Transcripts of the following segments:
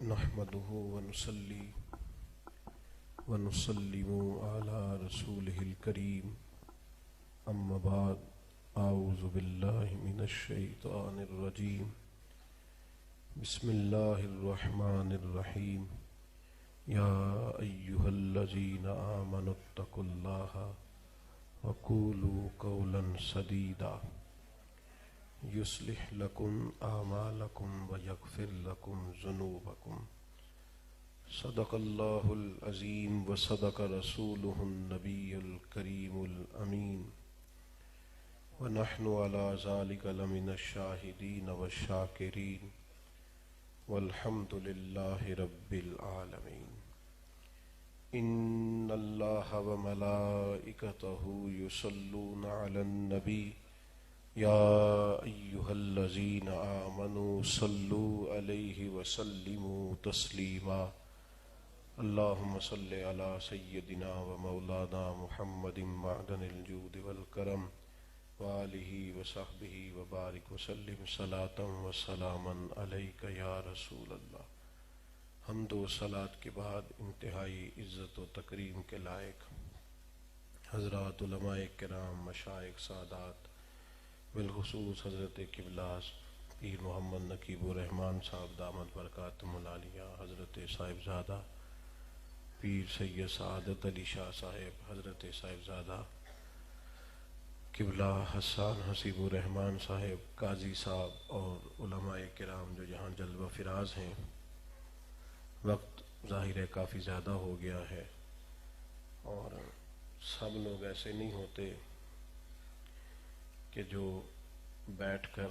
نحمده ونصلي ونسلم على رسوله الكريم أما بعد أعوذ بالله من الشيطان الرجيم بسم الله الرحمن الرحيم يا أيها الذين آمنوا اتقوا الله وقولوا قولا سديدا يصلح لكم أعمالكم ويغفر لكم ذنوبكم صدق الله العظيم وصدق رسوله النبي الكريم الأمين ونحن على ذلك لمن الشاهدين والشاكرين والحمد لله رب العالمين إن الله وملائكته يصلون على النبي يا أيها الذين آمنوا صلوا عليه وسلموا تسليما اللهم صل على سيدنا ومولانا محمد معدن الجود والكرم وآلہ وصحبہ وبارک وسلم صلاۃ وسلاما علیک یا رسول اللہ۔ حمد و صلاۃ کے بعد انتہائی عزت و تکریم کے لائق حضرات علماء کرام، مشائخ، سادات، بالخصوص حضرت قبلہ پیر محمد نقیب الرحمن صاحب دامت برکاتہم العالیہ، حضرت صاحبزادہ پیر سید سعادت علی شاہ صاحب، حضرت صاحبزادہ قبلہ حسان حسیب الرحمن صاحب، قاضی صاحب اور علماء کرام جو یہاں جلوہ فراز ہیں۔ وقت ظاہر ہے کافی زیادہ ہو گیا ہے اور سب لوگ ایسے نہیں ہوتے کہ جو بیٹھ کر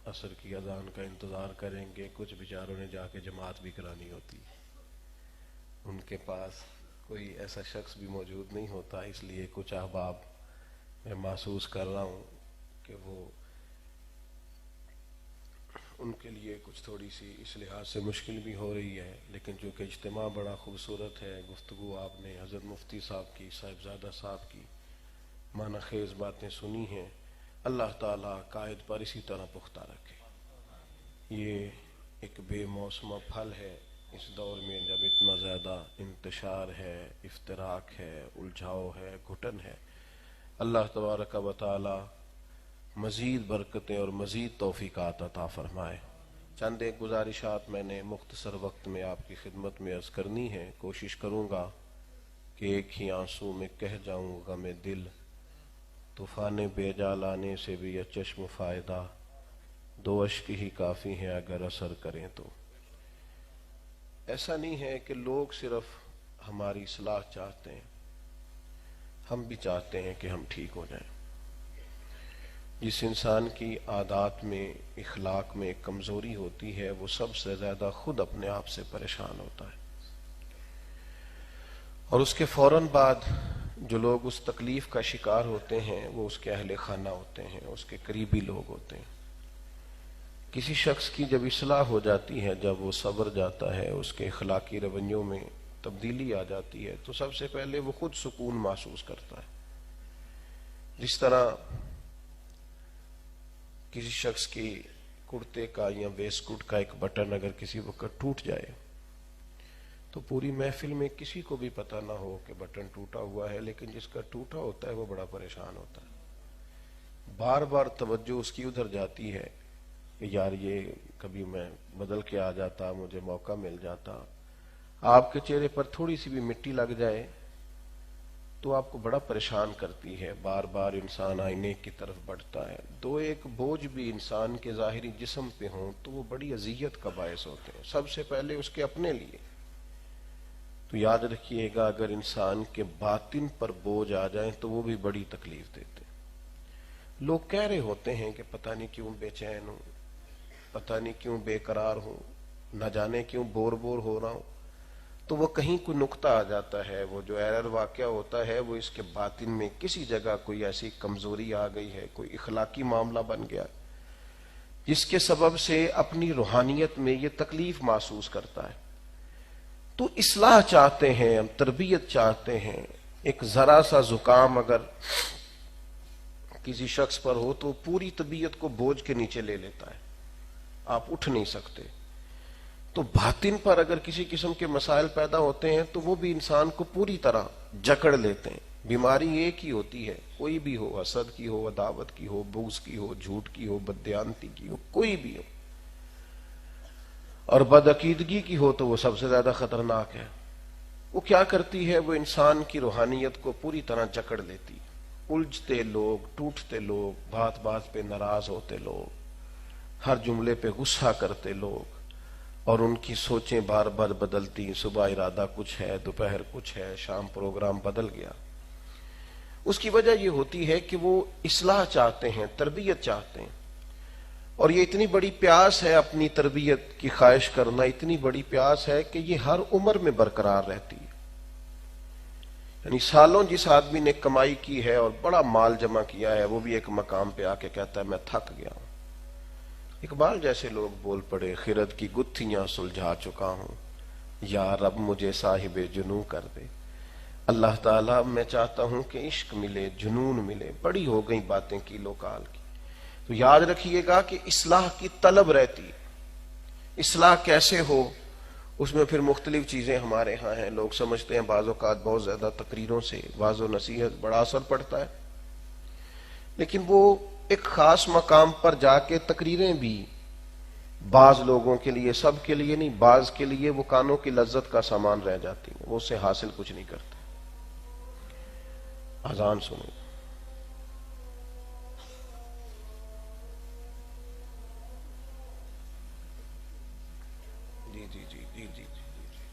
عصر کی اذان کا انتظار کریں گے، کچھ بیچاروں نے جا کے جماعت بھی کرانی ہوتی، ان کے پاس کوئی ایسا شخص بھی موجود نہیں ہوتا، اس لیے کچھ احباب میں محسوس کر رہا ہوں کہ وہ ان کے لیے کچھ تھوڑی سی اس لحاظ سے مشکل بھی ہو رہی ہے، لیکن چونکہ اجتماع بڑا خوبصورت ہے، گفتگو آپ نے حضرت مفتی صاحب کی، صاحبزادہ صاحب کی معنی خیز باتیں سنی ہیں، اللہ تعالیٰ قائد پر اسی طرح پختہ رکھے۔ یہ ایک بے موسمہ پھل ہے اس دور میں جب اتنا زیادہ انتشار ہے، افتراق ہے، الجھاؤ ہے، گھٹن ہے۔ اللہ تبارک و تعالی مزید برکتیں اور مزید توفیقات عطا فرمائے۔ چند ایک گزارشات میں نے مختصر وقت میں آپ کی خدمت میں عرض کرنی ہے، کوشش کروں گا کہ ایک ہی آنسو میں کہہ جاؤں غم دل، طوفان بیجا لانے سے بھی یہ چشم فائدہ، دو اشک ہی کافی ہیں اگر اثر کریں تو۔ ایسا نہیں ہے کہ لوگ صرف ہماری اصلاح چاہتے ہیں، ہم بھی چاہتے ہیں کہ ہم ٹھیک ہو جائیں۔ جس انسان کی عادات میں، اخلاق میں کمزوری ہوتی ہے، وہ سب سے زیادہ خود اپنے آپ سے پریشان ہوتا ہے، اور اس کے فوراً بعد جو لوگ اس تکلیف کا شکار ہوتے ہیں وہ اس کے اہل خانہ ہوتے ہیں، اس کے قریبی لوگ ہوتے ہیں۔ کسی شخص کی جب اصلاح ہو جاتی ہے، جب وہ صبر جاتا ہے، اس کے اخلاقی رویوں میں تبدیلی آ جاتی ہے، تو سب سے پہلے وہ خود سکون محسوس کرتا ہے۔ جس طرح کسی شخص کی کرتے کا یا ویسٹ کوٹ کا ایک بٹن اگر کسی وقت ٹوٹ جائے تو پوری محفل میں کسی کو بھی پتہ نہ ہو کہ بٹن ٹوٹا ہوا ہے، لیکن جس کا ٹوٹا ہوتا ہے وہ بڑا پریشان ہوتا ہے، بار بار توجہ اس کی ادھر جاتی ہے کہ یار یہ کبھی میں بدل کے آ جاتا، مجھے موقع مل جاتا۔ آپ کے چہرے پر تھوڑی سی بھی مٹی لگ جائے تو آپ کو بڑا پریشان کرتی ہے، بار بار انسان آئینے کی طرف بڑھتا ہے۔ دو ایک بوجھ بھی انسان کے ظاہری جسم پہ ہوں تو وہ بڑی اذیت کا باعث ہوتے ہیں، سب سے پہلے اس کے اپنے لیے۔ تو یاد رکھیے گا اگر انسان کے باطن پر بوجھ آ جائیں تو وہ بھی بڑی تکلیف دیتے ہیں۔ لوگ کہہ رہے ہوتے ہیں کہ پتہ نہیں کیوں بے چین ہوں، پتہ نہیں کیوں بے قرار ہوں، نہ جانے کیوں بور ہو رہا ہوں، تو وہ کہیں کوئی نقطہ آ جاتا ہے، وہ جو ایرر واقعہ ہوتا ہے وہ اس کے باطن میں کسی جگہ کوئی ایسی کمزوری آ گئی ہے، کوئی اخلاقی معاملہ بن گیا جس کے سبب سے اپنی روحانیت میں یہ تکلیف محسوس کرتا ہے۔ تو اصلاح چاہتے ہیں، ہم تربیت چاہتے ہیں۔ ایک ذرا سا زکام اگر کسی شخص پر ہو تو پوری طبیعت کو بوجھ کے نیچے لے لیتا ہے، آپ اٹھ نہیں سکتے۔ تو باطن پر اگر کسی قسم کے مسائل پیدا ہوتے ہیں تو وہ بھی انسان کو پوری طرح جکڑ لیتے ہیں. بیماری ایک ہی ہوتی ہے، کوئی بھی ہو، حسد کی ہو، عداوت کی ہو، بغض کی ہو، جھوٹ کی ہو، بددیانتی کی ہو، کوئی بھی ہو، اور بدعقیدگی کی ہو تو وہ سب سے زیادہ خطرناک ہے. وہ کیا کرتی ہے؟ وہ انسان کی روحانیت کو پوری طرح جکڑ لیتی. الجھتے لوگ، ٹوٹتے لوگ، بات بات پہ ناراض ہوتے لوگ، ہر جملے پہ غصہ کرتے لوگ، اور ان کی سوچیں بار بار بدلتی. صبح ارادہ کچھ ہے، دوپہر کچھ ہے، شام پروگرام بدل گیا. اس کی وجہ یہ ہوتی ہے کہ وہ اصلاح چاہتے ہیں، تربیت چاہتے ہیں، اور یہ اتنی بڑی پیاس ہے اپنی تربیت کی خواہش کرنا، اتنی بڑی پیاس ہے کہ یہ ہر عمر میں برقرار رہتی ہے. یعنی سالوں جس آدمی نے کمائی کی ہے اور بڑا مال جمع کیا ہے، وہ بھی ایک مقام پہ آ کے کہتا ہے میں تھک گیا ہوں. اقبال جیسے لوگ بول پڑے، خرد کی گتھیاں سلجھا چکا ہوں، یا رب مجھے صاحب جنوں کر دے. اللہ تعالیٰ میں چاہتا ہوں کہ عشق ملے، جنون ملے، بڑی ہو گئی باتیں کیلو کال کی. تو یاد رکھیے گا کہ اصلاح کی طلب رہتی. اصلاح کیسے ہو؟ اس میں پھر مختلف چیزیں ہمارے ہاں ہیں. لوگ سمجھتے ہیں بعض اوقات بہت زیادہ تقریروں سے وعظ و نصیحت بڑا اثر پڑتا ہے، لیکن وہ ایک خاص مقام پر جا کے تقریریں بھی بعض لوگوں کے لیے، سب کے لیے نہیں، بعض کے لیے وہ کانوں کی لذت کا سامان رہ جاتی ہیں، وہ اس سے حاصل کچھ نہیں کرتے. اذان سنیں. جی جی جی جی جی جی جی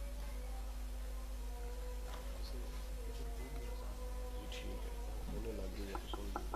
ٹھیک ہے، ہونے لگ گئی ہے تو سن لیجیے.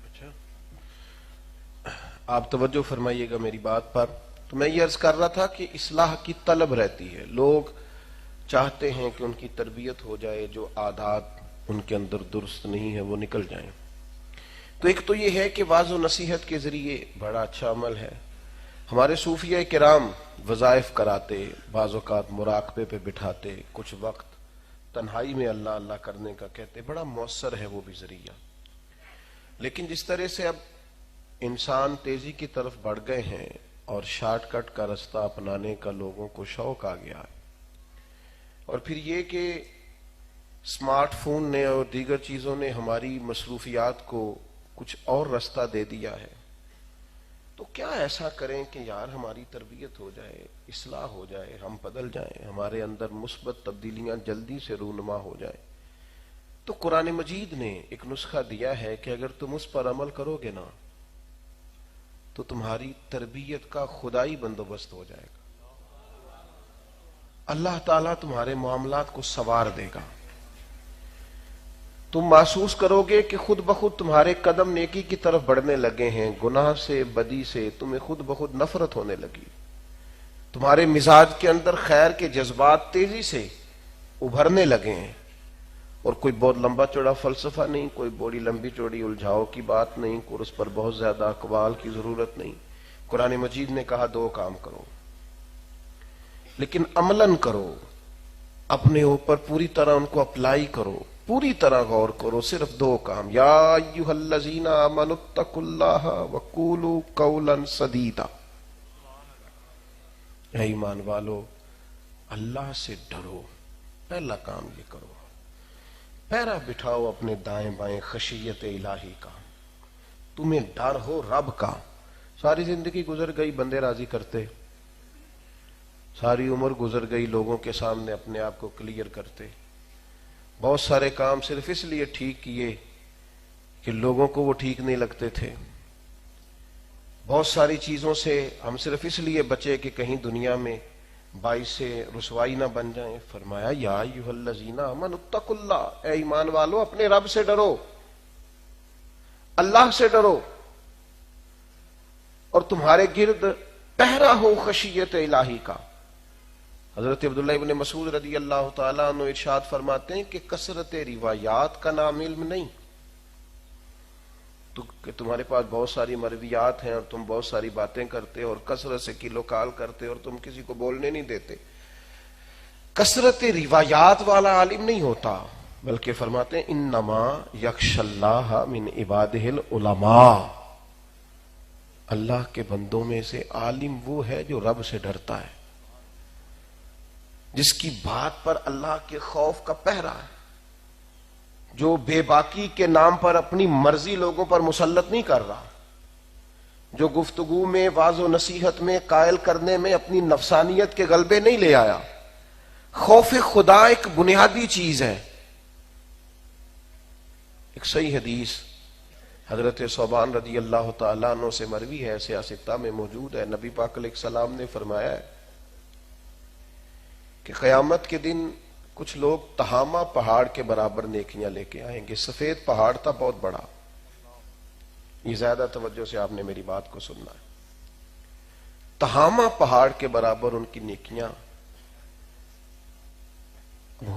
اچھا، آپ توجہ فرمائیے گا میری بات پر. تو میں یہ عرض کر رہا تھا کہ اصلاح کی طلب رہتی ہے. لوگ چاہتے ہیں کہ ان کی تربیت ہو جائے، جو عادات ان کے اندر درست نہیں ہے وہ نکل جائیں. تو ایک تو یہ ہے کہ وعظ و نصیحت کے ذریعے بڑا اچھا عمل ہے. ہمارے صوفیہ کرام وظائف کراتے، بعض اوقات مراقبے پہ بٹھاتے، کچھ وقت تنہائی میں اللہ اللہ کرنے کا کہتے، بڑا مؤثر ہے وہ بھی ذریعہ. لیکن جس طرح سے اب انسان تیزی کی طرف بڑھ گئے ہیں اور شارٹ کٹ کا راستہ اپنانے کا لوگوں کو شوق آ گیا ہے، اور پھر یہ کہ اسمارٹ فون نے اور دیگر چیزوں نے ہماری مصروفیات کو کچھ اور راستہ دے دیا ہے، تو کیا ایسا کریں کہ یار ہماری تربیت ہو جائے، اصلاح ہو جائے، ہم بدل جائیں، ہمارے اندر مثبت تبدیلیاں جلدی سے رونما ہو جائیں. تو قرآن مجید نے ایک نسخہ دیا ہے کہ اگر تم اس پر عمل کرو گے نا تو تمہاری تربیت کا خدائی بندوبست ہو جائے گا. اللہ تعالیٰ تمہارے معاملات کو سنوار دے گا. تم محسوس کرو گے کہ خود بخود تمہارے قدم نیکی کی طرف بڑھنے لگے ہیں، گناہ سے، بدی سے تمہیں خود بخود نفرت ہونے لگی. تمہارے مزاج کے اندر خیر کے جذبات تیزی سے ابھرنے لگے ہیں. اور کوئی بہت لمبا چوڑا فلسفہ نہیں، کوئی بڑی لمبی چوڑی الجھاؤ کی بات نہیں، کوئی اس پر بہت زیادہ اقوال کی ضرورت نہیں. قرآن مجید نے کہا دو کام کرو، لیکن عملاً کرو. اپنے اوپر پوری طرح ان کو اپلائی کرو، پوری طرح غور کرو. صرف 2 کام. یا ایھا الذین آمنوا اتقوا اللہ وقولوا قولا سدیدا. اے ایمان والو، اللہ سے ڈرو. پہلا کام یہ کرو. پیرا بٹھاؤ اپنے دائیں بائیں خشیت الہی کا. تمہیں ڈر ہو رب کا. ساری زندگی گزر گئی بندے راضی کرتے، ساری عمر گزر گئی لوگوں کے سامنے اپنے آپ کو کلیئر کرتے. بہت سارے کام صرف اس لیے ٹھیک کیے کہ لوگوں کو وہ ٹھیک نہیں لگتے تھے. بہت ساری چیزوں سے ہم صرف اس لیے بچے کہ کہیں دنیا میں باعث سے رسوائی نہ بن جائیں. فرمایا یا ایھا الذین آمنوا اتقوا اللہ. اے ایمان والو، اپنے رب سے ڈرو، اللہ سے ڈرو، اور تمہارے گرد پہرا ہو خشیت الہی کا. حضرت عبداللہ ابن مسعود رضی اللہ تعالیٰ عنہ ارشاد فرماتے ہیں کہ کثرت روایات کا نام علم نہیں. تو کہ تمہارے پاس بہت ساری مرویات ہیں اور تم بہت ساری باتیں کرتے اور کثرت سے کیلو کال کرتے اور تم کسی کو بولنے نہیں دیتے. کثرت روایات والا عالم نہیں ہوتا، بلکہ فرماتے ہیں انما یخشی اللہ من عبادہ العلماء. اللہ کے بندوں میں سے عالم وہ ہے جو رب سے ڈرتا ہے، جس کی بات پر اللہ کے خوف کا پہرا ہے، جو بے باکی کے نام پر اپنی مرضی لوگوں پر مسلط نہیں کر رہا، جو گفتگو میں واعظ و نصیحت میں قائل کرنے میں اپنی نفسانیت کے غلبے نہیں لے آیا. خوف خدا ایک بنیادی چیز ہے. ایک صحیح حدیث حضرت ثوبان رضی اللہ تعالیٰ عنہ سے مروی ہے، سیاستہ میں موجود ہے. نبی پاک علیہ السلام نے فرمایا ہے کہ قیامت کے دن کچھ لوگ تہامہ پہاڑ کے برابر نیکیاں لے کے آئیں گے. سفید پہاڑ تھا بہت بڑا. یہ زیادہ توجہ سے آپ نے میری بات کو سننا ہے. تہامہ پہاڑ کے برابر ان کی نیکیاں.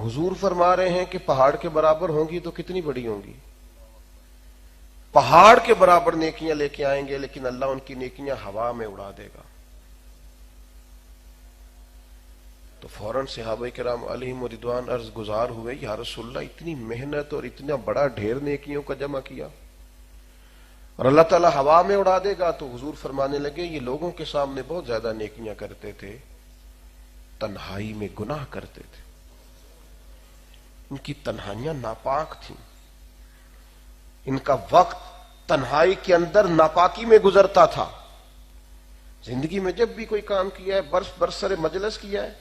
حضور فرما رہے ہیں کہ پہاڑ کے برابر ہوں گی تو کتنی بڑی ہوں گی؟ پہاڑ کے برابر نیکیاں لے کے آئیں گے، لیکن اللہ ان کی نیکیاں ہوا میں اڑا دے گا. تو فوراً صحابہ کرام علیہم رضوان عرض گزار ہوئے، یا رسول اللہ اتنی محنت اور اتنا بڑا ڈھیر نیکیوں کا جمع کیا اور اللہ تعالیٰ ہوا میں اڑا دے گا؟ تو حضور فرمانے لگے یہ لوگوں کے سامنے بہت زیادہ نیکیاں کرتے تھے، تنہائی میں گناہ کرتے تھے. ان کی تنہائیاں ناپاک تھیں، ان کا وقت تنہائی کے اندر ناپاکی میں گزرتا تھا. زندگی میں جب بھی کوئی کام کیا ہے، برسر مجلس کیا ہے.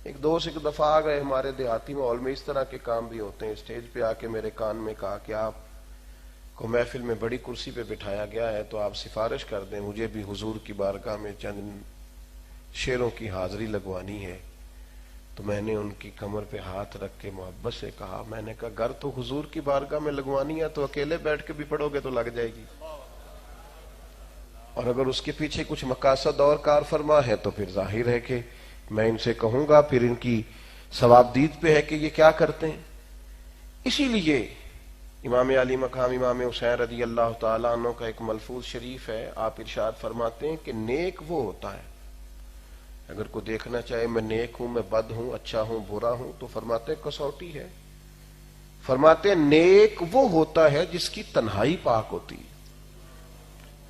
ایک دوست ایک دفعہ آ گئے ہمارے دیہاتی ماحول میں، اس طرح کے کام بھی ہوتے ہیں. اسٹیج پہ آ کے میرے کان میں کہا کہ آپ کو محفل میں بڑی کرسی پہ بٹھایا گیا ہے تو آپ سفارش کر دیں، مجھے بھی حضور کی بارگاہ میں چند شعروں کی حاضری لگوانی ہے. تو میں نے ان کی کمر پہ ہاتھ رکھ کے محبت سے کہا، میں نے کہا گر تو حضور کی بارگاہ میں لگوانی ہے تو اکیلے بیٹھ کے بھی پڑھو گے تو لگ جائے گی، اور اگر اس کے پیچھے کچھ مقاصد اور کار فرما ہے تو پھر ظاہر ہے کہ میں ان سے کہوں گا، پھر ان کی ثوابدید پہ ہے کہ یہ کیا کرتے ہیں. اسی لیے امام علی مقام امام حسین رضی اللہ تعالیٰ عنہ کا ایک ملفوظ شریف ہے. آپ ارشاد فرماتے ہیں کہ نیک وہ ہوتا ہے، اگر کوئی دیکھنا چاہے میں نیک ہوں، میں بد ہوں، اچھا ہوں، برا ہوں، تو فرماتے ہیں کسوٹی ہے. فرماتے ہیں نیک وہ ہوتا ہے جس کی تنہائی پاک ہوتی ہے،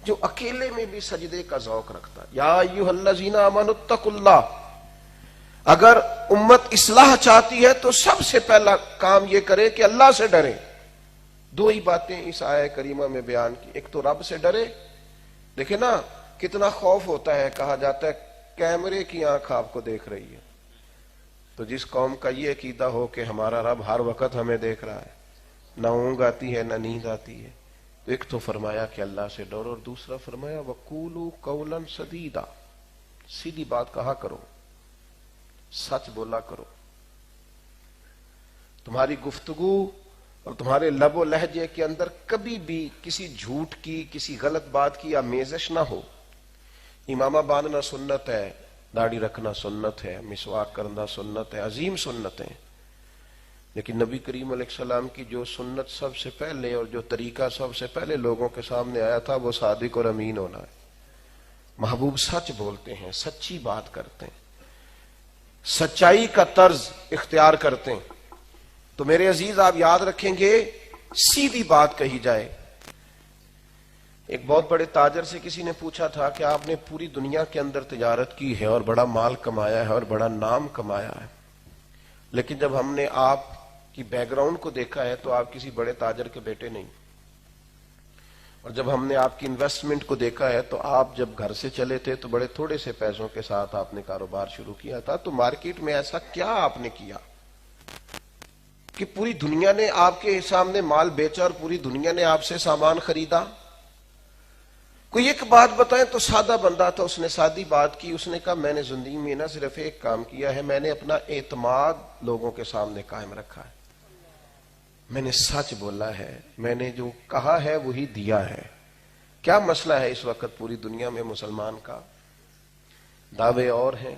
جو اکیلے میں بھی سجدے کا ذوق رکھتا ہے. یا ایھا الذین آمنوا اتقوا اللہ. اگر امت اصلاح چاہتی ہے تو سب سے پہلا کام یہ کرے کہ اللہ سے ڈرے. 2 ہی باتیں اس آیہ کریمہ میں بیان کی. ایک تو رب سے ڈرے. دیکھیں نا کتنا خوف ہوتا ہے، کہا جاتا ہے کیمرے کی آنکھ آپ کو دیکھ رہی ہے. تو جس قوم کا یہ عقیدہ ہو کہ ہمارا رب ہر وقت ہمیں دیکھ رہا ہے، نہ اونگ آتی ہے نہ نیند آتی ہے، تو ایک تو فرمایا کہ اللہ سے ڈرو، اور دوسرا فرمایا وَقُولُوا قَوْلًا سَدِيدًا. سیدھی بات کہا کرو، سچ بولا کرو. تمہاری گفتگو اور تمہارے لب و لہجے کے اندر کبھی بھی کسی جھوٹ کی، کسی غلط بات کی آمیزش نہ ہو. امامہ باندھنا سنت ہے، داڑھی رکھنا سنت ہے، مسواک کرنا سنت ہے، عظیم سنت ہیں. لیکن نبی کریم علیہ السلام کی جو سنت سب سے پہلے اور جو طریقہ سب سے پہلے لوگوں کے سامنے آیا تھا وہ صادق اور امین ہونا ہے. محبوب سچ بولتے ہیں، سچی بات کرتے ہیں. سچائی کا طرز اختیار کرتے ہیں. تو میرے عزیز آپ یاد رکھیں گے سیدھی بات کہی جائے. ایک بہت بڑے تاجر سے کسی نے پوچھا تھا کہ آپ نے پوری دنیا کے اندر تجارت کی ہے اور بڑا مال کمایا ہے اور بڑا نام کمایا ہے، لیکن جب ہم نے آپ کی بیک گراؤنڈ کو دیکھا ہے تو آپ کسی بڑے تاجر کے بیٹے نہیں، اور جب ہم نے آپ کی انویسٹمنٹ کو دیکھا ہے تو آپ جب گھر سے چلے تھے تو بڑے تھوڑے سے پیسوں کے ساتھ آپ نے کاروبار شروع کیا تھا. تو مارکیٹ میں ایسا کیا آپ نے کیا کہ پوری دنیا نے آپ کے سامنے مال بیچا اور پوری دنیا نے آپ سے سامان خریدا؟ کوئی ایک بات بتائیں. تو سادہ بندہ تھا، اس نے سادی بات کی. اس نے کہا میں نے زندگی میں نہ صرف ایک کام کیا ہے، میں نے اپنا اعتماد لوگوں کے سامنے قائم رکھا ہے. میں نے سچ بولا ہے، میں نے جو کہا ہے وہی دیا ہے. کیا مسئلہ ہے اس وقت پوری دنیا میں مسلمان کا؟ دعوے اور ہیں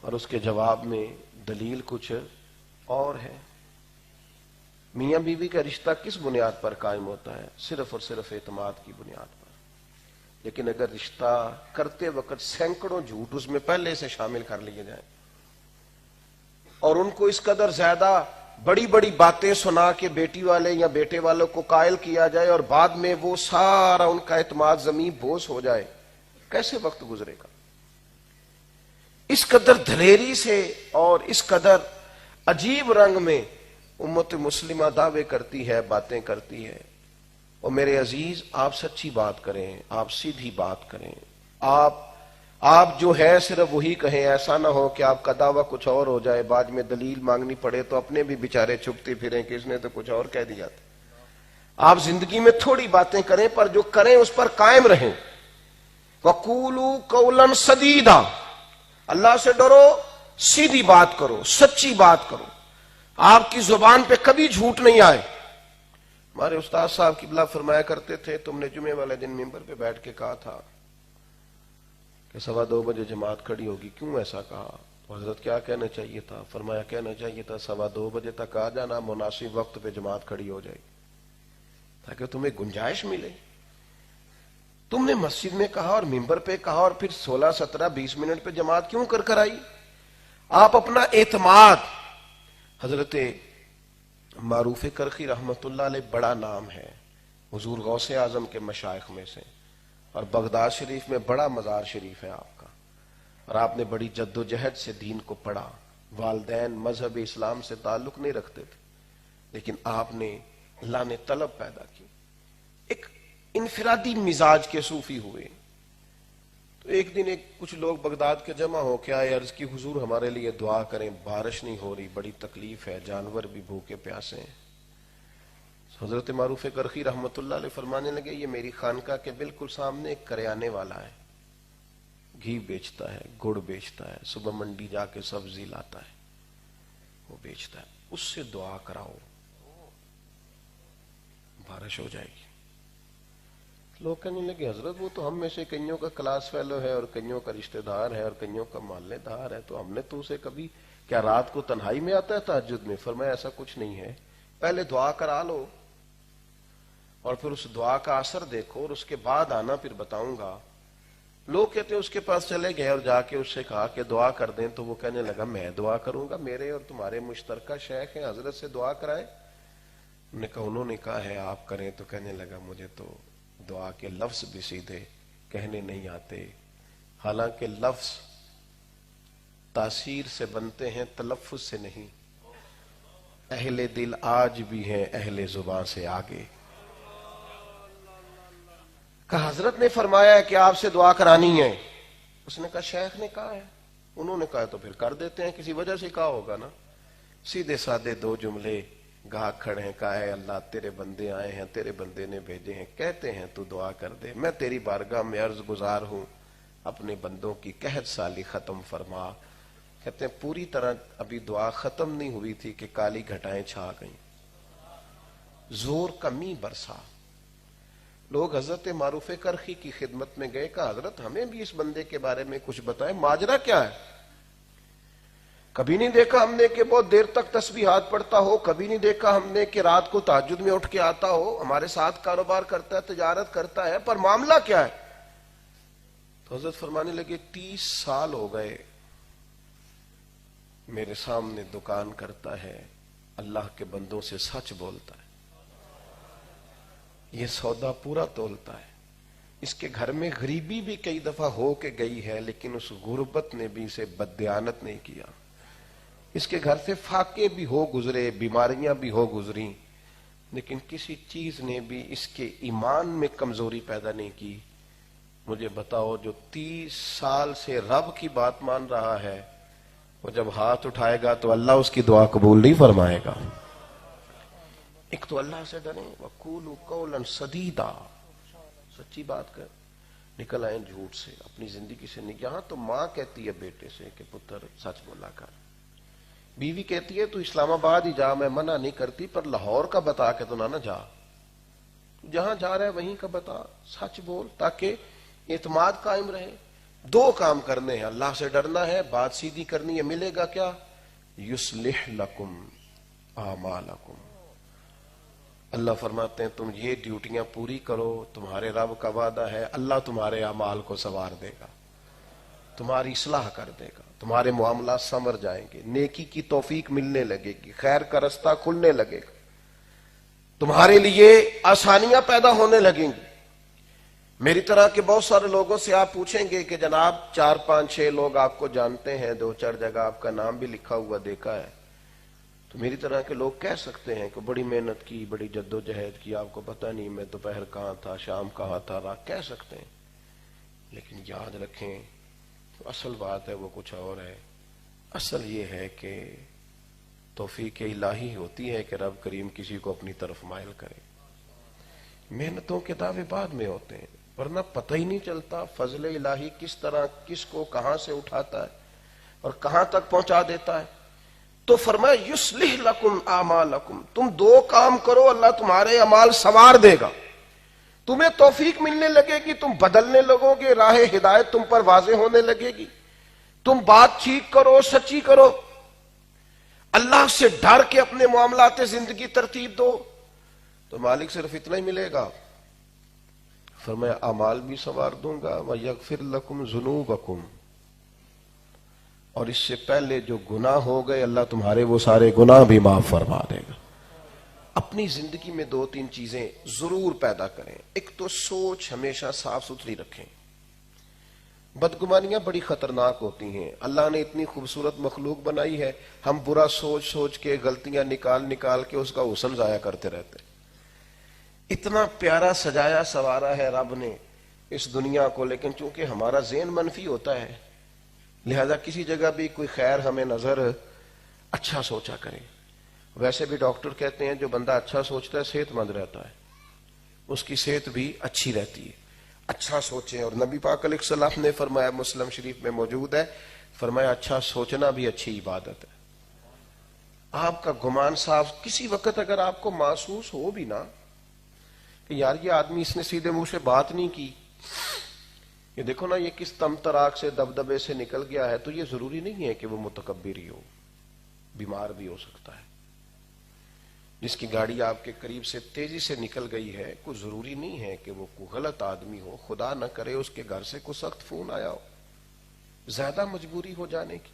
اور اس کے جواب میں دلیل کچھ اور ہے. میاں بیوی کا رشتہ کس بنیاد پر قائم ہوتا ہے؟ صرف اور صرف اعتماد کی بنیاد پر. لیکن اگر رشتہ کرتے وقت سینکڑوں جھوٹ اس میں پہلے سے شامل کر لیے جائیں اور ان کو اس قدر زیادہ بڑی بڑی باتیں سنا کے بیٹی والے یا بیٹے والوں کو قائل کیا جائے اور بعد میں وہ سارا ان کا اعتماد زمین بوس ہو جائے، کیسے وقت گزرے گا؟ اس قدر دلیری سے اور اس قدر عجیب رنگ میں امت مسلمہ دعوے کرتی ہے، باتیں کرتی ہے. اور میرے عزیز آپ سچی بات کریں، آپ سیدھی بات کریں، آپ جو ہے صرف وہی کہیں. ایسا نہ ہو کہ آپ کا دعویٰ کچھ اور ہو جائے، بعد میں دلیل مانگنی پڑے تو اپنے بھی بیچارے چھپتے پھریں کہ اس نے تو کچھ اور کہہ دیا تھا. آپ زندگی میں تھوڑی باتیں کریں پر جو کریں اس پر قائم رہیں. وَقُولُوا قَوْلًا سَدِيدًا، اللہ سے ڈرو، سیدھی بات کرو، سچی بات کرو. آپ کی زبان پہ کبھی جھوٹ نہیں آئے. ہمارے استاد صاحب قبلہ فرمایا کرتے تھے، تم نے جمعے والے دن ممبر پہ بیٹھ کے کہا تھا کہ 2:15 بجے جماعت کھڑی ہوگی. کیوں ایسا کہا؟ حضرت کیا کہنا چاہیے تھا؟ فرمایا کہنا چاہیے تھا 2:15 بجے تک آ جانا، مناسب وقت پہ جماعت کھڑی ہو جائے گی تاکہ تمہیں گنجائش ملے. تم نے مسجد میں کہا اور ممبر پہ کہا اور پھر 16, 17, 20 منٹ پہ جماعت کیوں کر آئی؟ آپ اپنا اعتماد. حضرت معروف کرخی رحمت اللہ علیہ بڑا نام ہے، حضور غوث اعظم کے مشائخ میں سے، اور بغداد شریف میں بڑا مزار شریف ہے آپ کا، اور آپ نے بڑی جد و جہد سے دین کو پڑھا. والدین مذہب اسلام سے تعلق نہیں رکھتے تھے لیکن آپ نے اللہ نے طلب پیدا کی. ایک انفرادی مزاج کے صوفی ہوئے. تو ایک دن کچھ لوگ بغداد کے جمع ہو کے آئے، عرض کی حضور ہمارے لیے دعا کریں، بارش نہیں ہو رہی، بڑی تکلیف ہے، جانور بھی بھوکے پیاسے ہیں. حضرت معروف کرخی رحمت اللہ علیہ فرمانے لگے یہ میری خانقاہ کے بالکل سامنے ایک کریانے والا ہے، گھی بیچتا ہے، گڑ بیچتا ہے، صبح منڈی جا کے سبزی لاتا ہے، وہ بیچتا ہے، اس سے دعا کراؤ، بارش ہو جائے گی. لوگ کہنے لگے حضرت وہ تو ہم میں سے کئیوں کا کلاس فیلو ہے اور کئیوں کا رشتہ دار ہے اور کئیوں کا محلے دار ہے، تو ہم نے تو اسے کبھی، کیا رات کو تنہائی میں آتا ہے تہجد میں؟ فرمایا ایسا کچھ نہیں ہے، پہلے دعا کرا لو اور پھر اس دعا کا اثر دیکھو اور اس کے بعد آنا، پھر بتاؤں گا. لوگ کہتے ہیں اس کے پاس چلے گئے اور جا کے اس سے کہا کہ دعا کر دیں، تو وہ کہنے لگا میں دعا کروں گا، میرے اور تمہارے مشترکہ شیخ ہیں، حضرت سے دعا کرائے. انہوں نے کہا ہے آپ کریں. تو کہنے لگا مجھے تو دعا کے لفظ بھی سیدھے کہنے نہیں آتے، حالانکہ لفظ تاثیر سے بنتے ہیں، تلفظ سے نہیں. اہل دل آج بھی ہیں اہل زبان سے آگے. کہا حضرت نے فرمایا ہے کہ آپ سے دعا کرانی ہے. اس نے کہا شیخ نے کہا ہے. انہوں نے کہا تو پھر کر دیتے ہیں، کسی وجہ سے کہا ہوگا نا. سیدھے سادے 2 جملے گاہک کھڑے ہیں، کہا ہے اللہ تیرے بندے آئے ہیں، تیرے بندے نے بھیجے ہیں، کہتے ہیں تو دعا کر دے، میں تیری بارگاہ میں عرض گزار ہوں، اپنے بندوں کی قحط سالی ختم فرما. کہتے ہیں پوری طرح ابھی دعا ختم نہیں ہوئی تھی کہ کالی گھٹائیں چھا گئیں، زور کمی برسا. لوگ حضرت معروف کرخی کی خدمت میں گئے، کہا حضرت ہمیں بھی اس بندے کے بارے میں کچھ بتائیں، ماجرا کیا ہے؟ کبھی نہیں دیکھا ہم نے کہ بہت دیر تک تسبیحات پڑھتا ہو، کبھی نہیں دیکھا ہم نے کہ رات کو تہجد میں اٹھ کے آتا ہو، ہمارے ساتھ کاروبار کرتا ہے، تجارت کرتا ہے، پر معاملہ کیا ہے؟ تو حضرت فرمانے لگے 30 سال ہو گئے میرے سامنے دکان کرتا ہے، اللہ کے بندوں سے سچ بولتا ہے، یہ سودا پورا تولتا ہے. اس کے گھر میں غریبی بھی کئی دفعہ ہو کے گئی ہے، لیکن اس غربت نے بھی اسے بددیانت نہیں کیا. اس کے گھر سے فاقے بھی ہو گزرے، بیماریاں بھی ہو گزری، لیکن کسی چیز نے بھی اس کے ایمان میں کمزوری پیدا نہیں کی. مجھے بتاؤ، جو 30 سال سے رب کی بات مان رہا ہے، وہ جب ہاتھ اٹھائے گا تو اللہ اس کی دعا قبول نہیں فرمائے گا. ایک تو اللہ سے ڈریں، وَقُولُوا قَوْلًا سَدِيدًا، سچی بات کر، نکل آئیں جھوٹ سے، اپنی زندگی سے نہیں. یہاں تو ماں کہتی ہے بیٹے سے کہ پتر سچ بولا کر، بیوی کہتی ہے تو اسلام آباد ہی جا، میں منع نہیں کرتی، پر لاہور کا بتا کے تو نہ جا، جہاں جا رہا ہے وہیں کا بتا، سچ بول تاکہ اعتماد قائم رہے. 2 کام کرنے ہیں، اللہ سے ڈرنا ہے، بات سیدھی کرنی ہے. ملے گا کیا؟ یصلح لکم اعمالکم. اللہ فرماتے ہیں تم یہ ڈیوٹیاں پوری کرو، تمہارے رب کا وعدہ ہے اللہ تمہارے اعمال کو سنوار دے گا، تمہاری اصلاح کر دے گا، تمہارے معاملات سنور جائیں گے، نیکی کی توفیق ملنے لگے گی، خیر کا رستہ کھلنے لگے گا، تمہارے لیے آسانیاں پیدا ہونے لگیں گی. میری طرح کے بہت سارے لوگوں سے آپ پوچھیں گے کہ جناب 4 5 6 لوگ آپ کو جانتے ہیں، 2 4 جگہ آپ کا نام بھی لکھا ہوا دیکھا ہے، تو میری طرح کے لوگ کہہ سکتے ہیں کہ بڑی محنت کی، بڑی جد و جہد کی، آپ کو پتہ نہیں میں دوپہر کہاں تھا، شام کہاں تھا، رات، کہہ سکتے ہیں. لیکن یاد رکھیں اصل بات ہے وہ کچھ اور ہے. اصل یہ ہے کہ توفیق الہی ہوتی ہے کہ رب کریم کسی کو اپنی طرف مائل کرے. محنتوں کے دعوے بعد میں ہوتے ہیں، ورنہ پتہ ہی نہیں چلتا فضل الہی کس طرح کس کو کہاں سے اٹھاتا ہے اور کہاں تک پہنچا دیتا ہے. تو فرمایا یصلح لکم اعمالکم، تم 2 کام کرو، اللہ تمہارے اعمال سنوار دے گا، تمہیں توفیق ملنے لگے گی، تم بدلنے لگو گے، راہ ہدایت تم پر واضح ہونے لگے گی. تم بات ٹھیک کرو، سچی کرو، اللہ سے ڈر کے اپنے معاملات زندگی ترتیب دو، تو مالک صرف اتنا ہی ملے گا. فرمایا اعمال بھی سنوار دوں گا، وَيَغْفِرْ لَكُمْ ذُنُوبَكُمْ، اور اس سے پہلے جو گناہ ہو گئے اللہ تمہارے وہ سارے گناہ بھی معاف فرما دے گا. اپنی زندگی میں 2 3 چیزیں ضرور پیدا کریں. ایک تو سوچ ہمیشہ صاف ستھری رکھیں. بدگمانیاں بڑی خطرناک ہوتی ہیں. اللہ نے اتنی خوبصورت مخلوق بنائی ہے، ہم برا سوچ سوچ کے، غلطیاں نکال نکال کے اس کا حسن ضائع کرتے رہتے. اتنا پیارا سجایا سوارا ہے رب نے اس دنیا کو، لیکن چونکہ ہمارا ذہن منفی ہوتا ہے لہذا کسی جگہ بھی کوئی خیر ہمیں نظر، اچھا سوچا کریں. ویسے بھی ڈاکٹر کہتے ہیں جو بندہ اچھا سوچتا ہے صحت مند رہتا ہے، اس کی صحت بھی اچھی رہتی ہے. اچھا سوچیں. اور نبی پاک علیہ السلام نے فرمایا، مسلم شریف میں موجود ہے، فرمایا اچھا سوچنا بھی اچھی عبادت ہے. آپ کا گمان صاف، کسی وقت اگر آپ کو محسوس ہو بھی نا کہ یار یہ آدمی اس نے سیدھے منہ سے بات نہیں کی، یہ دیکھو نا یہ کس تم تراک سے دبدبے سے نکل گیا ہے، تو یہ ضروری نہیں ہے کہ وہ متکبر ہی ہو، بیمار بھی ہو سکتا ہے. جس کی گاڑی آپ کے قریب سے تیزی سے نکل گئی ہے، کوئی ضروری نہیں ہے کہ وہ کوئی غلط آدمی ہو. خدا نہ کرے اس کے گھر سے کوئی سخت فون آیا ہو، زیادہ مجبوری ہو جانے کی.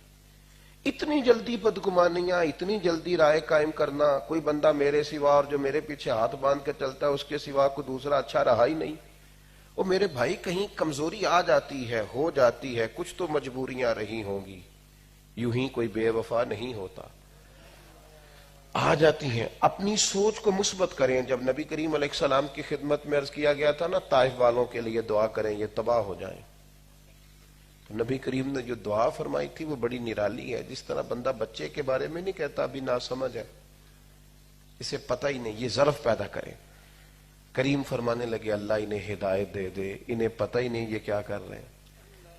اتنی جلدی بدگمانیاں، اتنی جلدی رائے قائم کرنا، کوئی بندہ میرے سوا اور جو میرے پیچھے ہاتھ باندھ کے چلتا ہے اس کے سوا کوئی دوسرا اچھا رہا ہی نہیں. وہ میرے بھائی کہیں کمزوری آ جاتی ہے، ہو جاتی ہے، کچھ تو مجبوریاں رہی ہوں گی، یوں ہی کوئی بے وفا نہیں ہوتا، آ جاتی ہیں. اپنی سوچ کو مثبت کریں. جب نبی کریم علیہ السلام کی خدمت میں عرض کیا گیا تھا نا طائف والوں کے لیے دعا کریں یہ تباہ ہو جائیں، تو نبی کریم نے جو دعا فرمائی تھی وہ بڑی نرالی ہے. جس طرح بندہ بچے کے بارے میں نہیں کہتا ابھی ناسمجھ ہے، اسے پتہ ہی نہیں، یہ ظرف پیدا کریں. کریم فرمانے لگے اللہ انہیں ہدایت دے دے، انہیں پتہ ہی نہیں یہ کیا کر رہے ہیں.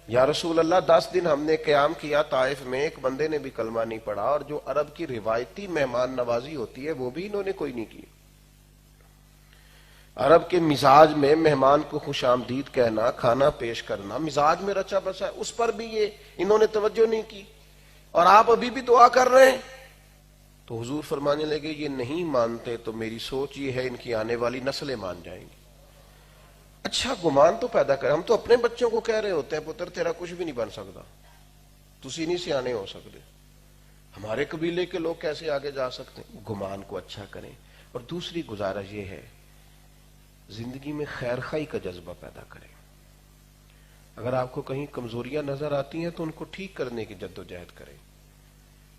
یا رسول اللہ 10 دن ہم نے قیام کیا طائف میں، ایک بندے نے بھی کلمہ نہیں پڑھا، اور جو عرب کی روایتی مہمان نوازی ہوتی ہے وہ بھی انہوں نے کوئی نہیں کی. عرب کے مزاج میں مہمان کو خوش آمدید کہنا، کھانا پیش کرنا مزاج میں رچا بسا ہے، اس پر بھی یہ انہوں نے توجہ نہیں کی، اور آپ ابھی بھی دعا کر رہے ہیں. تو حضور فرمانے لگے یہ نہیں مانتے تو میری سوچ یہ ہے ان کی آنے والی نسلیں مان جائیں گی. اچھا گمان تو پیدا کریں. ہم تو اپنے بچوں کو کہہ رہے ہوتے ہیں پتر تیرا کچھ بھی نہیں بن سکتا، تسی نہیں سیانے ہو سکتے. ہمارے قبیلے کے لوگ کیسے آگے جا سکتے ہیں؟ گمان کو اچھا کریں. اور دوسری گزارش یہ ہے زندگی میں خیر خواہی کا جذبہ پیدا کریں. اگر آپ کو کہیں کمزوریاں نظر آتی ہیں تو ان کو ٹھیک کرنے کی جدوجہد کریں.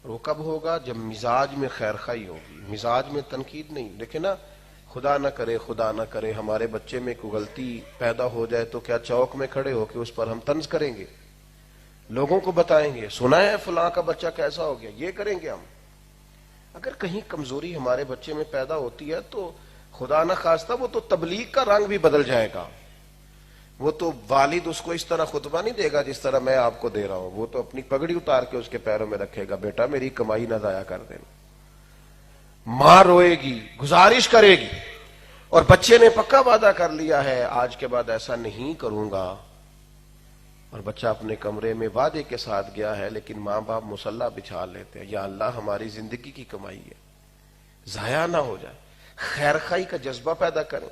اور وہ کب ہوگا؟ جب مزاج میں خیر خواہی ہوگی، مزاج میں تنقید نہیں. دیکھیں نا، خدا نہ کرے ہمارے بچے میں کوئی غلطی پیدا ہو جائے تو کیا چوک میں کھڑے ہو کے اس پر ہم طنز کریں گے؟ لوگوں کو بتائیں گے سنا ہے فلاں کا بچہ کیسا ہو گیا؟ یہ کریں گے ہم؟ اگر کہیں کمزوری ہمارے بچے میں پیدا ہوتی ہے تو خدا نہ خواستہ وہ تو تبلیغ کا رنگ بھی بدل جائے گا. وہ تو والد اس کو اس طرح خطبہ نہیں دے گا جس طرح میں آپ کو دے رہا ہوں. وہ تو اپنی پگڑی اتار کے اس کے پیروں میں رکھے گا، بیٹا میری کمائی نہ ضائع کر دینا. ماں روئے گی، گزارش کرے گی، اور بچے نے پکا وعدہ کر لیا ہے آج کے بعد ایسا نہیں کروں گا. اور بچہ اپنے کمرے میں وعدے کے ساتھ گیا ہے، لیکن ماں باپ مصلح بچھا لیتے ہیں، یا اللہ ہماری زندگی کی کمائی ہے، ضائع نہ ہو جائے. خیر خواہی کا جذبہ پیدا کریں،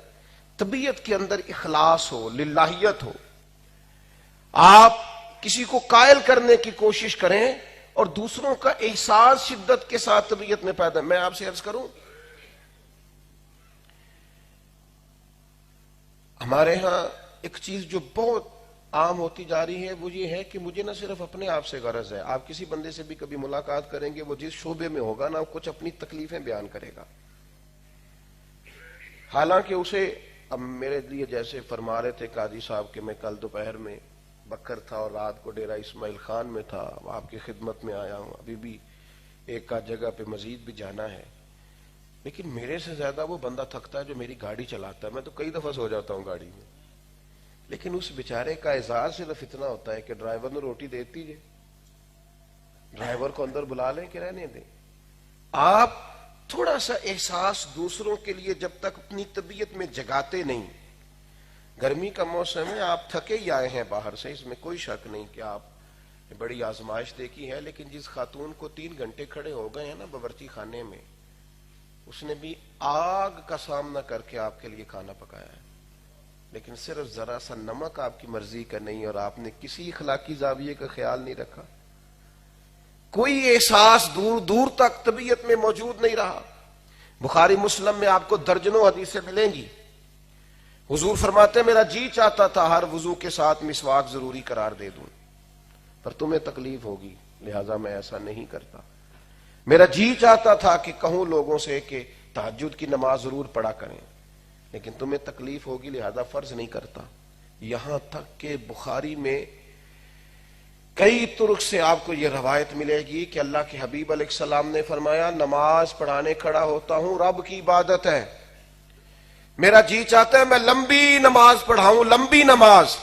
طبیعت کے اندر اخلاص ہو، للہیت ہو. آپ کسی کو قائل کرنے کی کوشش کریں اور دوسروں کا احساس شدت کے ساتھ طبیعت میں پیدا. میں آپ سے عرض کروں، ہمارے ہاں ایک چیز جو بہت عام ہوتی جا رہی ہے وہ یہ ہے کہ مجھے نہ صرف اپنے آپ سے غرض ہے. آپ کسی بندے سے بھی کبھی ملاقات کریں گے، وہ جس شعبے میں ہوگا نا کچھ اپنی تکلیفیں بیان کرے گا، حالانکہ اسے، اب میرے لیے جیسے فرما رہے تھے قاضی صاحب کہ میں کل دوپہر میں بکر تھا اور رات کو ڈیرہ اسماعیل خان میں تھا، آپ کی خدمت میں آیا ہوں، ابھی بھی ایک آدھ جگہ پہ مزید بھی جانا ہے. لیکن میرے سے زیادہ وہ بندہ تھکتا ہے جو میری گاڑی چلاتا ہے. میں تو کئی دفعہ سو جاتا ہوں گاڑی میں، لیکن اس بیچارے کا اعزاز صرف اتنا ہوتا ہے کہ ڈرائیور نے روٹی دیتی ہے، ڈرائیور کو اندر بلا لیں کہ رہنے دیں. آپ تھوڑا سا احساس دوسروں کے لیے جب تک اپنی طبیعت میں جگاتے نہیں. گرمی کا موسم ہے، آپ تھکے ہی آئے ہیں باہر سے، اس میں کوئی شک نہیں کہ آپ بڑی آزمائش دیکھی ہے. لیکن جس خاتون کو 3 گھنٹے کھڑے ہو گئے ہیں نا باورچی خانے میں، اس نے بھی آگ کا سامنا کر کے آپ کے لیے کھانا پکایا ہے، لیکن صرف ذرا سا نمک آپ کی مرضی کا نہیں، اور آپ نے کسی اخلاقی زاویے کا خیال نہیں رکھا. کوئی احساس دور دور تک طبیعت میں موجود نہیں رہا. بخاری مسلم میں آپ کو درجنوں حدیثیں ملیں گی. حضور فرماتے میرا جی چاہتا تھا ہر وضو کے ساتھ مسواک ضروری قرار دے دوں، پر تمہیں تکلیف ہوگی لہذا میں ایسا نہیں کرتا. میرا جی چاہتا تھا کہ کہوں لوگوں سے کہ تہجد کی نماز ضرور پڑھا کریں، لیکن تمہیں تکلیف ہوگی لہذا فرض نہیں کرتا. یہاں تک کہ بخاری میں کئی طرق سے آپ کو یہ روایت ملے گی کہ اللہ کے حبیب علیہ السلام نے فرمایا نماز پڑھانے کھڑا ہوتا ہوں، رب کی عبادت ہے، میرا جی چاہتا ہے میں لمبی نماز پڑھاؤں، لمبی نماز.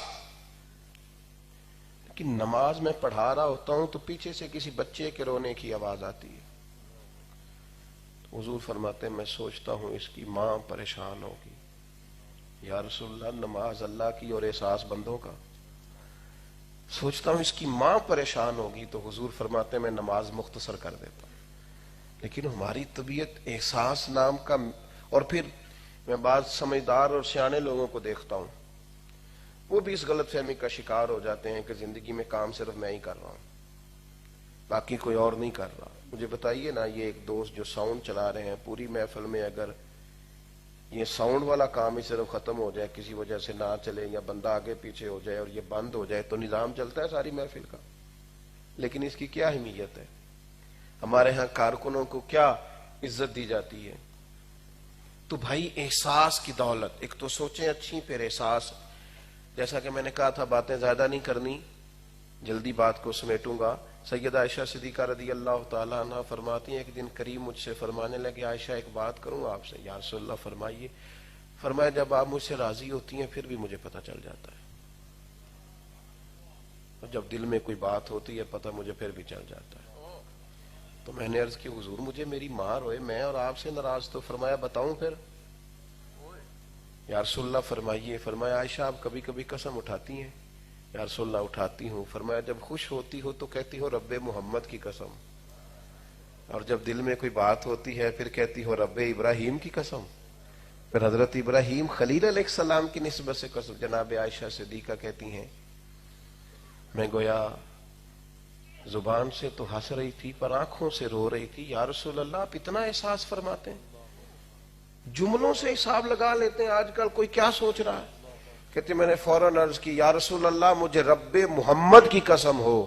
لیکن نماز میں پڑھا رہا ہوتا ہوں تو پیچھے سے کسی بچے کے رونے کی آواز آتی ہے. حضور فرماتے ہیں میں سوچتا ہوں اس کی ماں پریشان ہوگی. یا رسول اللہ نماز اللہ کی اور احساس بندوں کا. سوچتا ہوں اس کی ماں پریشان ہوگی تو حضور فرماتے ہیں میں نماز مختصر کر دیتا ہوں. لیکن ہماری طبیعت احساس نام کا، اور پھر میں بعض سمجھدار اور سیانے لوگوں کو دیکھتا ہوں وہ بھی اس غلط فہمی کا شکار ہو جاتے ہیں کہ زندگی میں کام صرف میں ہی کر رہا ہوں، باقی کوئی اور نہیں کر رہا. مجھے بتائیے نا، یہ ایک دوست جو ساؤنڈ چلا رہے ہیں پوری محفل میں، اگر یہ ساؤنڈ والا کام ہی صرف ختم ہو جائے، کسی وجہ سے نہ چلے یا بندہ آگے پیچھے ہو جائے اور یہ بند ہو جائے تو نظام چلتا ہے ساری محفل کا. لیکن اس کی کیا اہمیت ہے؟ ہمارے ہاں کارکنوں کو کیا عزت دی جاتی ہے؟ تو بھائی احساس کی دولت، ایک تو سوچیں اچھی پھر احساس. جیسا کہ میں نے کہا تھا باتیں زیادہ نہیں کرنی، جلدی بات کو سمیٹوں گا. سیدہ عائشہ صدیقہ رضی اللہ تعالی عنہ فرماتی ہیں ایک دن کریم مجھ سے فرمانے لگے عائشہ ایک بات کروں آپ سے؟ یا رسول اللہ فرمائیے. فرمایا جب آپ مجھ سے راضی ہوتی ہیں پھر بھی مجھے پتہ چل جاتا ہے، اور جب دل میں کوئی بات ہوتی ہے پتہ مجھے پھر بھی چل جاتا ہے. تو میں نے عرض کی حضور مجھے میری ماں روئے میں اور آپ سے ناراض، تو فرمایا بتاؤں پھر؟ یا رسول اللہ فرمائیے. فرمایا عائشہ آپ کبھی کبھی قسم اٹھاتی ہیں؟ یا رسول اللہ اٹھاتی ہوں. فرمایا جب خوش ہوتی ہو تو کہتی ہو رب محمد کی قسم، اور جب دل میں کوئی بات ہوتی ہے پھر کہتی ہو رب ابراہیم کی قسم. پھر حضرت ابراہیم خلیل علیہ السلام کی نسبت سے قسم. جناب عائشہ صدیقہ کہتی ہیں میں گویا زبان سے تو ہنس رہی تھی پر آنکھوں سے رو رہی تھی. یا رسول اللہ آپ اتنا احساس فرماتے ہیں, جملوں سے حساب لگا لیتے ہیں. آج کل کوئی کیا سوچ رہا ہے؟ کہتے میں نے فوراً عرض کی یا رسول اللہ مجھے رب محمد کی قسم ہو,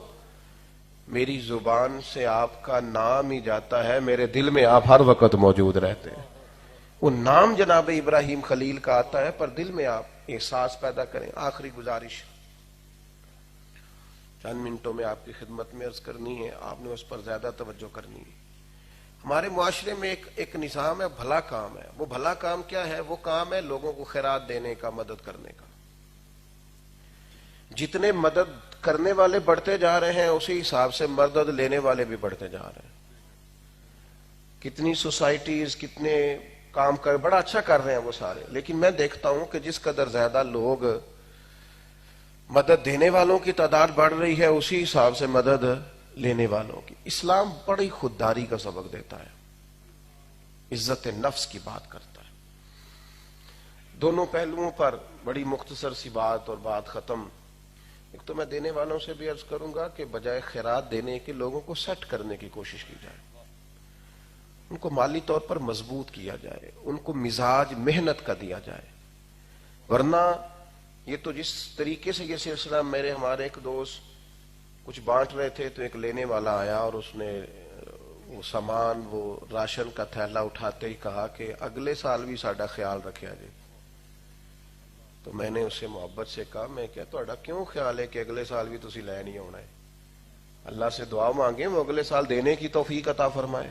میری زبان سے آپ کا نام ہی جاتا ہے, میرے دل میں آپ ہر وقت موجود رہتے ہیں. وہ نام جناب ابراہیم خلیل کا آتا ہے پر دل میں آپ احساس پیدا کریں. آخری گزارش چند منٹوں میں آپ کی خدمت میں عرض کرنی ہے, آپ نے اس پر زیادہ توجہ کرنی ہے. ہمارے معاشرے میں ایک نظام ہے, بھلا کام ہے. وہ بھلا کام کیا ہے؟ وہ کام ہے لوگوں کو خیرات دینے کا, مدد کرنے کا. جتنے مدد کرنے والے بڑھتے جا رہے ہیں اسی حساب سے مدد لینے والے بھی بڑھتے جا رہے ہیں. کتنی سوسائٹیز کتنے کام کر بڑا اچھا کر رہے ہیں وہ سارے, لیکن میں دیکھتا ہوں کہ جس قدر زیادہ لوگ مدد دینے والوں کی تعداد بڑھ رہی ہے اسی حساب سے مدد لینے والوں کی. اسلام بڑی خودداری کا سبق دیتا ہے, عزت نفس کی بات کرتا ہے. دونوں پہلوؤں پر بڑی مختصر سی بات اور بات ختم. ایک تو میں دینے والوں سے بھی عرض کروں گا کہ بجائے خیرات دینے کے لوگوں کو سیٹ کرنے کی کوشش کی جائے, ان کو مالی طور پر مضبوط کیا جائے, ان کو مزاج محنت کا دیا جائے. ورنہ یہ تو جس طریقے سے یہ سلسلہ ہمارے ایک دوست کچھ بانٹ رہے تھے تو ایک لینے والا آیا اور اس نے وہ سامان وہ راشن کا تھیلا اٹھاتے ہی کہا کہ اگلے سال بھی ساڈا خیال رکھیا جائے. تو میں نے اسے محبت سے کہا, میں کیا تہاڈا کیوں خیال ہے کہ اگلے سال بھی تسی لے نہیں ہونا ہے؟ اللہ سے دعا مانگیں وہ اگلے سال دینے کی توفیق عطا فرمائے.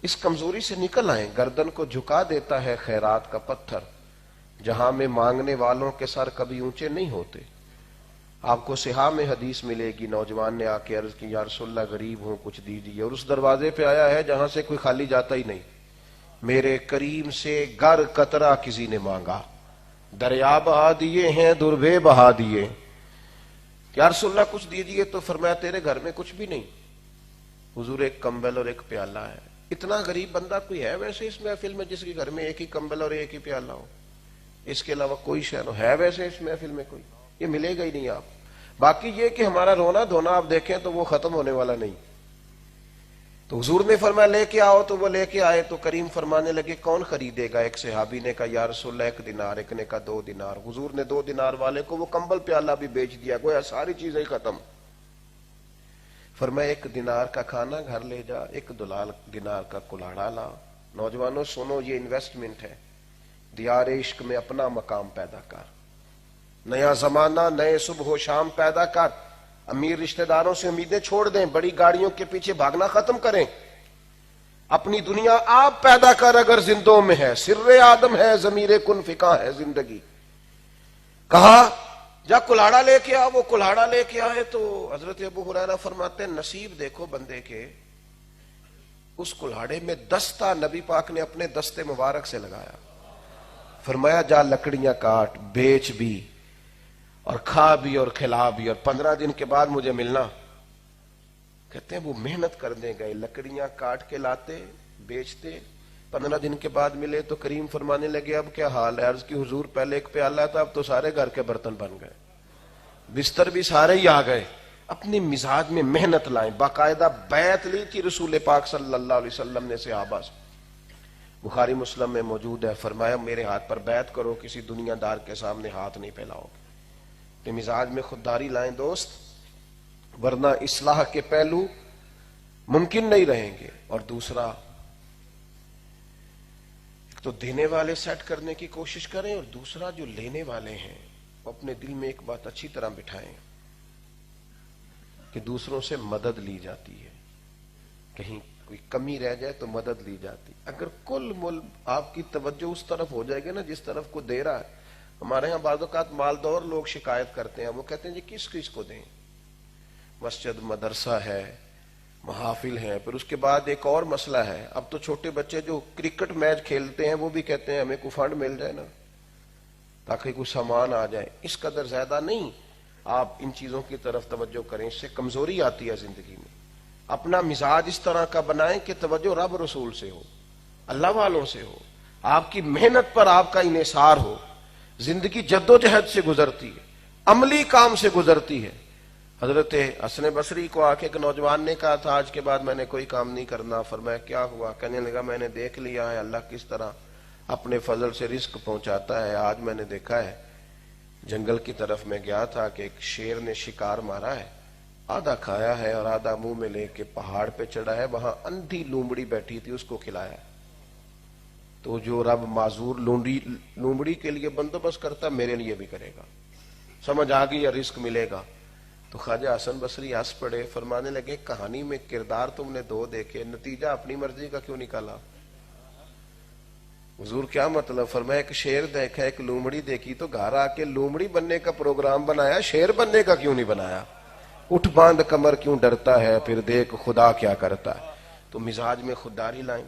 اس کمزوری سے نکل آئیں. گردن کو جھکا دیتا ہے خیرات کا پتھر, جہاں میں مانگنے والوں کے سر کبھی اونچے نہیں ہوتے. آپ کو صحاح میں حدیث ملے گی, نوجوان نے آ کے عرض کی یا رسول اللہ غریب ہوں کچھ دیجیے, اور اس دروازے پہ آیا ہے جہاں سے کوئی خالی جاتا ہی نہیں. میرے کریم سے گر قطرہ کسی نے مانگا, دریا بہا دیے ہیں دربے بہا دیے. یا رسول اللہ کچھ دیجیے, تو فرمایا تیرے گھر میں کچھ بھی نہیں. حضور ایک کمبل اور ایک پیالہ ہے. اتنا غریب بندہ کوئی ہے ویسے اس محفل میں جس کے گھر میں ایک ہی کمبل اور ایک ہی پیالہ ہو؟ اس کے علاوہ کوئی شے نہ ہے ویسے اس محفل میں کوئی؟ یہ ملے گا ہی نہیں. آپ باقی یہ کہ ہمارا رونا دھونا آپ دیکھیں تو وہ ختم ہونے والا نہیں. تو حضور نے فرمایا لے کے آؤ, تو وہ لے کے آئے. تو کریم فرمانے لگے کون خریدے گا؟ ایک صحابی نے کہا یا رسول اللہ 1 دینار, ایک نے کہا 2 دینار. حضور نے 2 دینار والے کو وہ کمبل پیالہ بھی بیچ دیا, گویا ساری چیزیں ہی ختم. فرمایا 1 دینار کا کھانا گھر لے جا, 1 دینار کا کلاڑا لا. نوجوانوں سنو, یہ انویسٹمنٹ ہے. دیار عشق میں اپنا مقام پیدا کر, نیا زمانہ نئے صبح و شام پیدا کر. امیر رشتہ داروں سے امیدیں چھوڑ دیں, بڑی گاڑیوں کے پیچھے بھاگنا ختم کریں. اپنی دنیا آپ پیدا کر اگر زندوں میں ہے. سر آدم ہے ضمیر کن فکا ہے زندگی. کہا جا کلاڑا لے کے آ. وہ کلاڑا لے کے آئے تو حضرت ابو ہریرہ فرماتے ہیں نصیب دیکھو بندے کے, اس کلاڑے میں دستہ نبی پاک نے اپنے دستے مبارک سے لگایا. فرمایا جا لکڑیاں کاٹ, بیچ بھی اور کھا بھی اور کھلا بھی, اور 15 دن کے بعد مجھے ملنا. کہتے ہیں وہ محنت کرنے گئے, لکڑیاں کاٹ کے لاتے, بیچتے, 15 دن کے بعد ملے. تو کریم فرمانے لگے اب کیا حال ہے؟ عرض کی حضور پہلے ایک پیالہ تھا, اب تو سارے گھر کے برتن بن گئے, بستر بھی سارے ہی آ گئے. اپنے مزاج میں محنت لائیں. باقاعدہ بیعت لی تھی رسول پاک صلی اللہ علیہ وسلم نے صحابہ سے, بخاری مسلم میں موجود ہے. فرمایا میرے ہاتھ پر بیعت کرو, کسی دنیا دار کے سامنے ہاتھ نہیں پھیلاؤ. کہ مزاج میں خودداری لائیں دوست, ورنہ اصلاح کے پہلو ممکن نہیں رہیں گے. اور دوسرا, ایک تو دینے والے سیٹ کرنے کی کوشش کریں, اور دوسرا جو لینے والے ہیں وہ اپنے دل میں ایک بات اچھی طرح بٹھائیں کہ دوسروں سے مدد لی جاتی ہے. کہیں کوئی کمی رہ جائے تو مدد لی جاتی. اگر کل مل آپ کی توجہ اس طرف ہو جائے گی نا جس طرف کو دے رہا ہے. ہمارے ہاں بعض اوقات مالدور لوگ شکایت کرتے ہیں, وہ کہتے ہیں جی کس کس کو دیں؟ مسجد مدرسہ ہے, محافل ہیں. پھر اس کے بعد ایک اور مسئلہ ہے, اب تو چھوٹے بچے جو کرکٹ میچ کھیلتے ہیں وہ بھی کہتے ہیں ہمیں کوئی فنڈ مل جائے نا تاکہ کوئی سامان آ جائے. اس قدر زیادہ نہیں آپ ان چیزوں کی طرف توجہ کریں, اس سے کمزوری آتی ہے زندگی میں. اپنا مزاج اس طرح کا بنائیں کہ توجہ رب رسول سے ہو, اللہ والوں سے ہو, آپ کی محنت پر آپ کا انحصار ہو. زندگی جد و جہد سے گزرتی ہے, عملی کام سے گزرتی ہے. حضرت حسن بصری کو آ کے ایک نوجوان نے کہا تھا آج کے بعد میں نے کوئی کام نہیں کرنا. فرمایا کیا ہوا؟ کہنے لگا میں نے دیکھ لیا ہے اللہ کس طرح اپنے فضل سے رزق پہنچاتا ہے. آج میں نے دیکھا ہے جنگل کی طرف میں گیا تھا کہ ایک شیر نے شکار مارا ہے, آدھا کھایا ہے اور آدھا منہ میں لے کے پہاڑ پہ چڑھا ہے, وہاں اندھی لومڑی بیٹھی تھی اس کو کھلایا. تو جو رب معذور لومڑی کے لیے بندوبست کرتا میرے لیے بھی کرے گا. سمجھ آ گئی یا رزق ملے گا. تو خواجہ حسن بصری ہنس پڑے, فرمانے لگے کہانی میں کردار تم نے دو دیکھے, نتیجہ اپنی مرضی کا کیوں نکالا؟ حضور کیا مطلب؟ فرمایا ایک شیر دیکھا ایک لومڑی دیکھی تو گھر آ کے لومڑی بننے کا پروگرام بنایا, شیر بننے کا کیوں نہیں بنایا؟ اٹھ باندھ کمر کیوں ڈرتا ہے, پھر دیکھ خدا کیا کرتا ہے. تو مزاج میں خودداری لائیں.